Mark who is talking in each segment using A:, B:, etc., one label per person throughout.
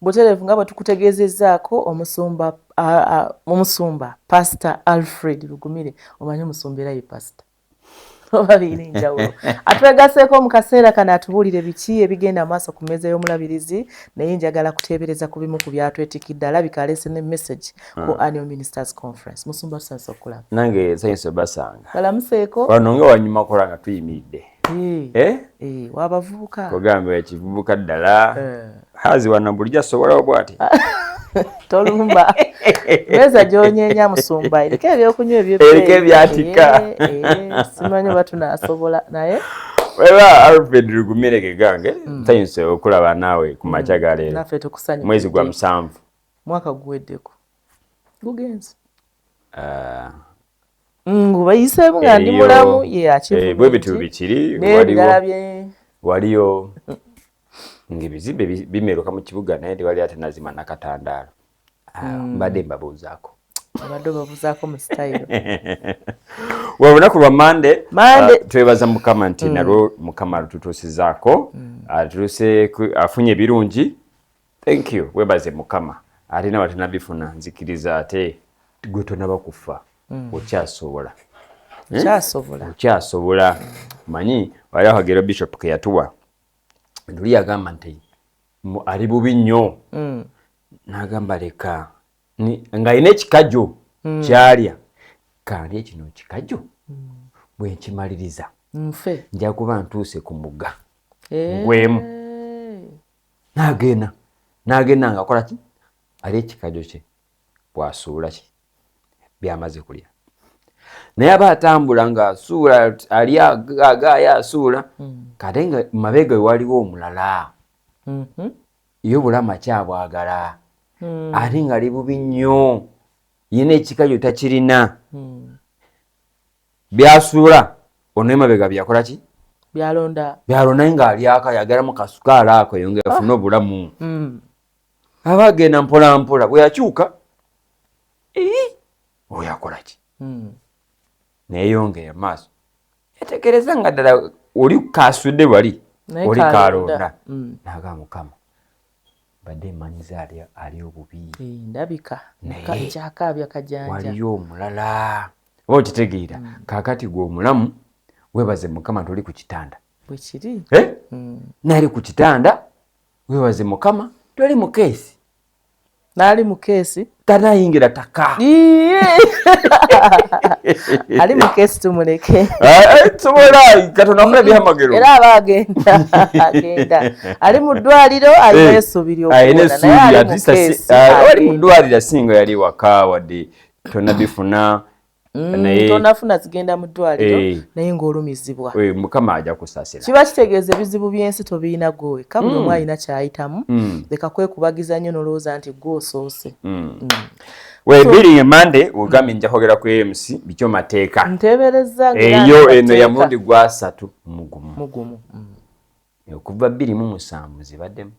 A: butereevu nga bwe tukutegeezezzaako omusumba Pastor Alfred Lugumire, omanyi omusumba era ye pastor oba biina enjawulo. Atwegaseeko mu kaseera kano atubuulire biki ebigenda maaso ku mmeeza y'omulabirizi, naye njagala kuteebereza ku bimu ku byatwetikidde. Alabika aleese ne message ku Annual Ministers Conference. Musumba tusanise okulaba.
B: Nange nsanyuse basanga.
A: Kalamuseeko.
B: Wano nga wanyuma kola nga tuyimiridde.
A: W'abavubuka.
B: Kugamba ekivubuka ddala. Hazi wano bulijjo asobolawo bw'ati.
A: Tolumba. Meza gy'onyeenya musumba eriko ebyokunywa eby'ebbeeyi.
B: Eriko ebyatika.
A: Simanyi oba tunaasobola naye.
B: Weba Alfred Lugumire Gegange, nsanyuse okulaba naawe ku makya ga leero.
A: Naffe tukusanyuka.
B: Mwezi gwa 7.
A: Mwaka guweddeko. Gugenze. Bayiseemu nga ndi mulamu ye akivuga.
B: Bwe bitu bikiri waliyo ng'ebizimbe bimeruka mu kibuga naye tewali ate nazima nakatandaalo. Mbadde mbabuuzaako.
A: Abadde babuuzaako mu style.
B: Olunaku lwa Monday twebaza Mukama nti nalwo Mukama alututuusizaako, afunye ebirungi. Thank you, webaze Mukama. Ate nawe tunabifuna nzikiriza ate gwe tonaba kufa. Okyasobola. Okyasobola. Manyi waliwo akagero Bishop ke yatuwa. Luli agamba nti ali bubi nnyo. N'agamba leka nga alina ekikajjo kyalya. Kandye kino ekikajjo bwe nkimaliriza nja kuba ntuuse ku mugga gwemu. N'agenda ng'akola ki? Ali ekikajjo kye bw'asuula ki by'amaze kulya. Naye aba atambula ng'asuula ali agaaya asuula kate nga mabega we waliwo omulala ye obulamu akyabwagala ate nga ali bubi nnyo yina ekikajjo takirina byasuula ono emabega byakola ki byalonda ng'ali akayagalamu kasukaali ako yongera afune obulamu. Aba agenda mpola mpola bwe yakyuka oyo akola ki neeyongera maaso yatekereza nga ddala oli kasudde wali oli kalonda n'agamba Mukama badde mmanyiza ali obubi
A: ndabika ekyakaabya kajanja
B: waliyo omulala oba okitegeera kaakati gwe omulamu weebaze Mukama toli ku kitanda
A: bwe kiri
B: naali ku kitanda weebaze Mukama toli mu keesi
A: n'ali mu keesi
B: tanayingira taka
A: ali mu keesi tumuleke
B: sobola Katonda amuna bihamagero
A: era aba agenda ali mu ddwaliro alina essuubiri okuwona naye ali mu keesi
B: ali mu ddwaliro asinga yali waka wadde tonabifuna
A: tonafuna zigenda mu ddwaliro naye ng'olumizibwa
B: Mukama ajja kusasira.
A: Kiba kitegeeza ebizibu by'ensi tobiina gwe kabuli omu alina kyayitamu leka kwekubagiza nnyo n'olowooza nti gwe osoose.
B: Weebiri Monday ogambye nja kwogera ku AMC bityo mateeka
A: nteebereza
B: eyo eno ya mulundi gwa 3 mugumu okuva 27 zibaddemu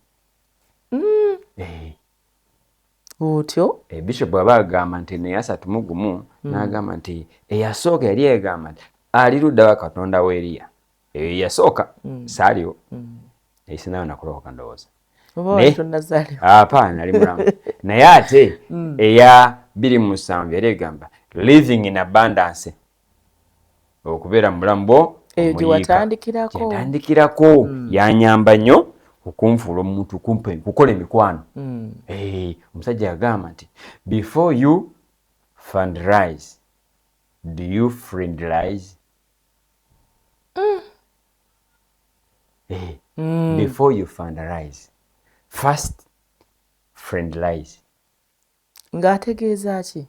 A: otyo
B: Bishop aba agamba nti ne ya 3 mugumu n'agamba nti eyasooka yali egamba nti ali ludda wa Katonda w'Eriya eyasooka saaliwo eyisinayo nakulokoka ndowooza apana ali mulamu naye ate eya 27 yali egamba living in abundance okubeera mu bulamu bwo gyewatandikirako yanyamba nnyo okunfuula omuntu kumpe kukola emikwano. Omusajja yagamba nti before you fundraise do you friendlize? Before you fundraise first friendlize.
A: Ng'ategeeza ki?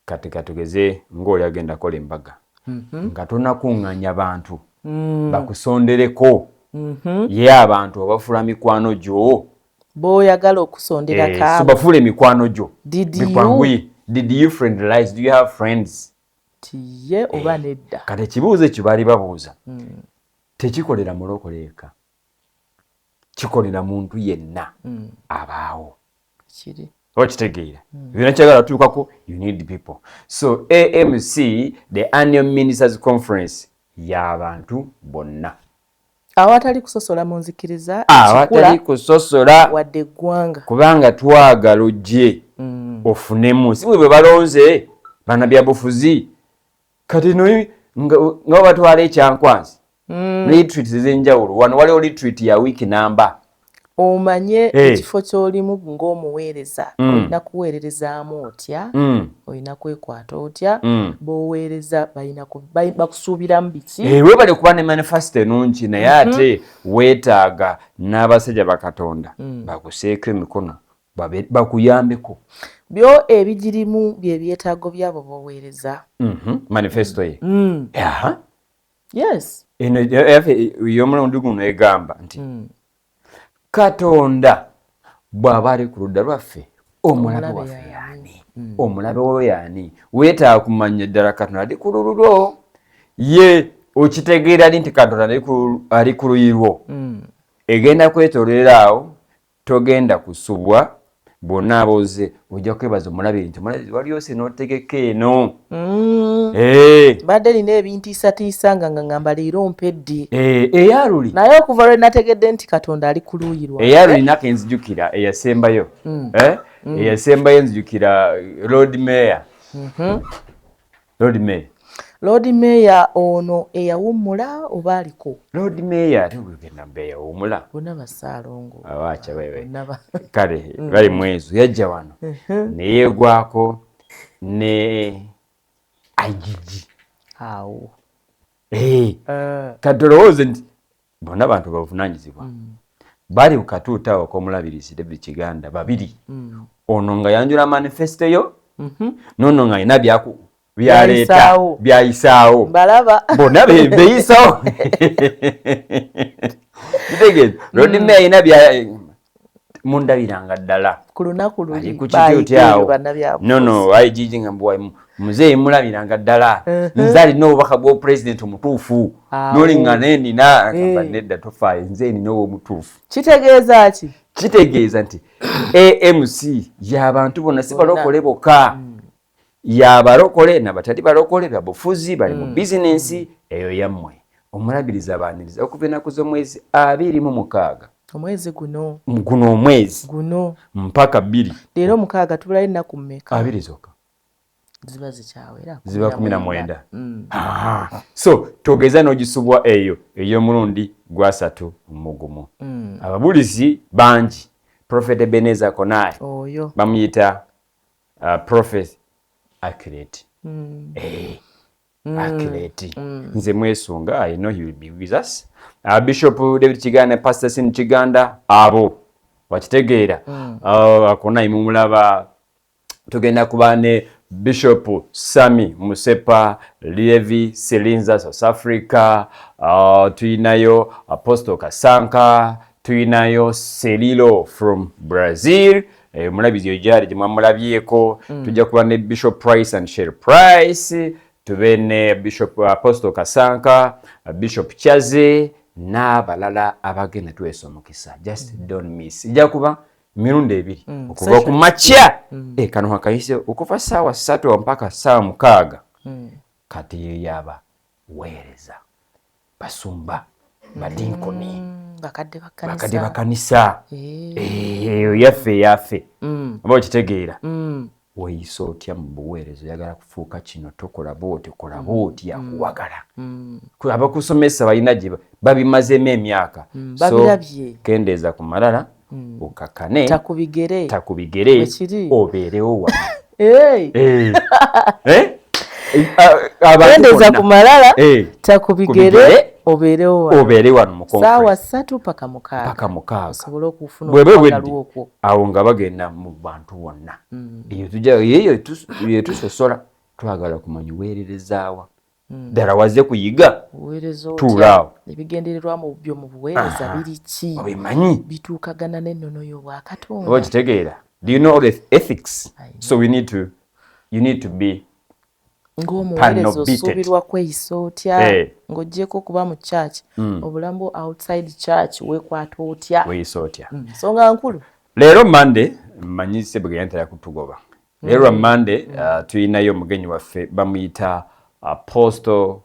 B: Kati katugeze ng'oli agenda kola embaga nga tonakuŋŋaanya bantu bakusondereko ye abantu obafuula mikwano gyo
A: b'oyagala okusondera kaabo
B: so bafuula emikwano gyo did you friendlize? Do you have friends?
A: Tiye oba nedda
B: kati ekibuuzo ekyo baali babuuza tekikolera mulokole eka kikolera muntu yenna abaawo
A: kiri
B: okitegeera byonna kyagala tuukako you need people. So AMC the Annual Ministers Conference y'abantu bonna
A: awatali kusosola mu nzikiriza
B: awatali kusosola
A: wadde eggwanga
B: kubanga twagala ojje ofunemu si bwe balonze bannabyabufuzi kati nga batwala ekyankwanzi retreat ez'enjawulo wano waliwo retreat ya wiiki namba
A: omanye ekifo ky'olimu ng'omuweereza olina kuweererezaamu otya olina kwekwata otya b'oweereza bakusuubiramu biki
B: weebale kuba ne manifesito enungi naye ate weetaaga n'abasajja bakatonda bakuseeko emikono bakuyambeko
A: byo ebigirimu bye byetaago byabo b'oweereza
B: manifesito ye
A: yes
B: eno ey'omulundi guno egamba nti Katonda bw'aba ali ku ludda lwaffe omulabe waffe y'ani omulabe we y'ani weetaaga kumanya ddala Katonda ali ku lulwo ye okitegeera nti Katonda ali ku luyi lwo egenda kwetoolera awo togenda kusubwa bwonna abooze ojja kwebaza omulabe nti omulabe waliyo se n'otegeka eno
A: badde nina ebintiisatiisa nga ngamba leero mpedde
B: eyaluli
A: naye okuva lwe nategedde nti Katonda ali ku luuyi lwange
B: eyaluli nako enzijukira eyasembayo eyasembayo enzijukira Lord Mayor
A: Lord Mayor ono eyawummula oba aliko
B: Lord Mayor ate gwegenda mbe eyawummula
A: bonna basaalongo
B: awaakya wewe kale bali mwezo yajja wano neyeegwako ne IGG
A: awo
B: kati olowooze nti bonna bantu bavunaanyizibwa bali kukatuuta awo k'omulabirizi David Kiganda babiri ono nga yanjula manifesito yo nono nga alina byaleeta byayisaawo
A: balaba
B: bonna beyisawo kitegeeza Lord Mayor alina mundabiranga ddala
A: ku lunaku
B: luli bayigeyo nono IGG nga mbwa muzeeyi mulabiranga ddala nze alina obubaka bw'opureezidenti omutuufu n'oliŋŋana nina nedda tofaayo nze nina owomutuufu
A: kitegeeza ki
B: kitegeeza nti AMC y'abantu bonna si balokole bokka y'abalokole n'abatali balokole babufuzi bali mu bizinensi eyo yammwe omulabiriza abaniriza okuva ennaku z'omwezi 26
A: omwezi guno
B: omwezi
A: guno
B: mpaka 2
A: leero 6 tubulayo ennaku mmeka
B: 2 zokka
A: ziba zikyawera
B: ziba 19 so togeza n'ogisubwa eyo ey'omulundi gwa 3 mugumu ababulizi bangi Prophet Ebenezer Konai
A: oyo
B: bamuyita prophet accurate accurate nze mwesunga I know he will be with us Bishop David Kiganda Pastor Sin Kiganda abo wakitegeera Konai mumulaba tugenda kuba ne Bishop Sami Musepa Levi Selinza South Africa tuinayo Apostle Kasanka tuinayo Selilo from Brazil mulabizi ojari jimwamulabyeko tujja kuba ne Bishop Price and Share Price tube ne Bishop Apostle Kasanka Bishop Chaze n'abalala abagenda twesa omukisa just don't miss ijja kuba mirundi 2 okuva ku makya kano hakayise okuva saawa 3 mpaka saawa 6 kati yaba weereza basumba badinkoni bakadde bakanisa yaffe aba okitegeera weeyisa otya mu buweereza oyagala kufuuka kino tokola booti kola booti yakuwagala abakusomesa balina gye babimazeemu emyaka so kendeeza ku malala okakane takubigere obeerewo wano
A: kendeeza ku malala takubigere obeere
B: wano mu
A: saawa 3 paka 6 osobola okufuna
B: bwebweddi awo nga bagenda mu bantu bonna eyo tusosola twagala kumanya weererezaawa ddala wazze kuyiga tuulaawo
A: ebigendererwamu byo mu buweereza biri ki
B: obimanyi
A: bituukagana n'ennono y'obwakatonda
B: oba okitegeera do you know the ethics so you need to be
A: ng'omuweereza osuubirwa kweyisa otya ng'oggyeko okuba mu church obulamu outside church weekwata otya
B: weeyisa otya
A: nsonga nkulu
B: leero Monday mmanyi Sebugya yantera kutugoba leero Monday tuyinayo omugenyi waffe bamuyita Apostle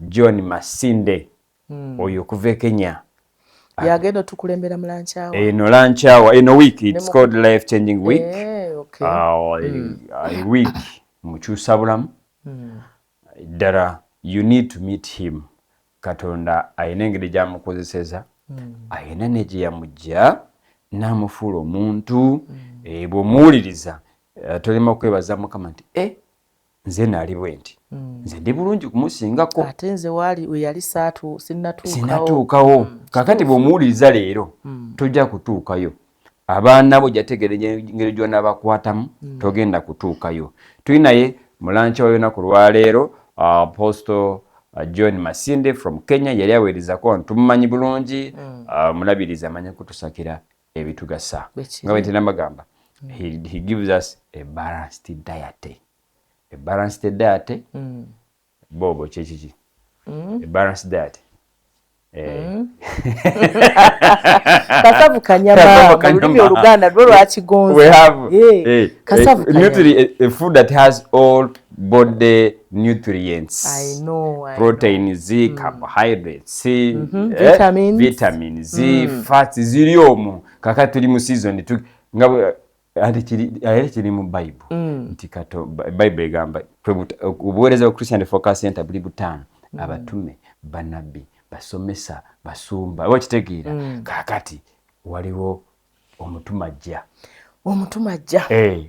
B: John Masinde oyo okuva e Kenya
A: yagenda tukulembera mu lunch hour.
B: eno lunch hour eno week it's called life changing week.
A: Okay.
B: A week mukyusa bulamu ddala you need to meet him. Katonda ayina engeri gyamukozeseza ayina ne gye yamujja n'amufuula omuntu bw'omuwuliriza tolema kwebaza Mukama nti nze naali bwe nti nze ndi bulungi kumusingako
A: ate nze we yali
B: sinatuukawo kakati bw'omuwuliriza leero tojja kutuukayo. Abaana bo jategeera engeri gy'onaabakwatamu togenda kutuukayo. Tuli naye mu lancha w'olunaku lwaleero Apostle John Masinde from Kenya yali aweerezako wano tumumanyi bulungi mulabiriza amanye kutusakira ebitugasa nga bwe ntinamagamba he gives us a balanced diet. A balanced diet bobo kyekiki a balanced diet
A: kasavu kanyama mu lulimi Oluganda lwo lwakigonza.
B: We have a food that has all body nutrients.
A: I know.
B: Proteins, carbohydrates, vitamins, fats ziri omwo kaka tuli mu season nga ate kiri mu Bible nti Bible egamba obuweereza bwa Christian Focus Center buli butaano abatume bannabbi basomesa basumba oba kitegeera kakati waliwo omutumajja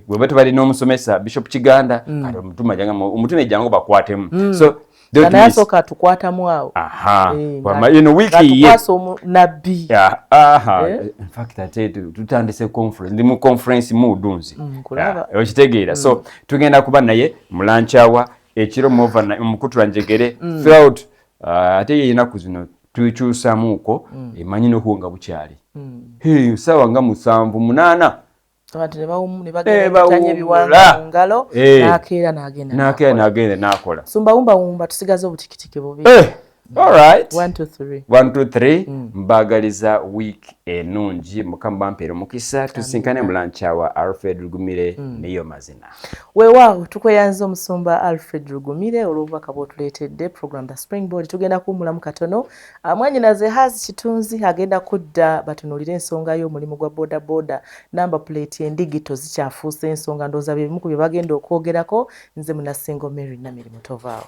B: bweba tubalina omusomesa Bishop Kiganda kati omutumajja omutume ejjangu bakwatemu so
A: kanayasooka atukwatamu awo
B: wiki
A: atukwasa omunabbi
B: in fact ate tutandise conference ndi mu conference mudunzi okitegeera so tugenda kuba naye mulanchawa ekiro mukutula njegere throughout ate yenaku zino tukyusamuuko emanyi nokuwonga bukyali sawa nga 7-8 n'agenda n'akola
A: sumbawumbawumba tusigaze obutikitiki bubi.
B: All right.
A: 1 2 3
B: 1 2 3 mbagaliza week enungi Mukama bampeera omukisa tusinkane mu lunch hour Alfred Rugumire niyo mazina
A: weewaawo tukweyanza omusumba Alfred Rugumire olw'obubaka bw'otuleetedde program The Springboard. Tugenda kuwummulamu katono mwanyinaze Hazi Kitunzi agenda kudda batunuulire ensonga y'omulimu gwa boda boda number plate endigito zikyafuuse ensonga ndowooza bye bimu ku bye bagenda okwogerako. Nze Munasingo Mary Namiri Mutovaawo.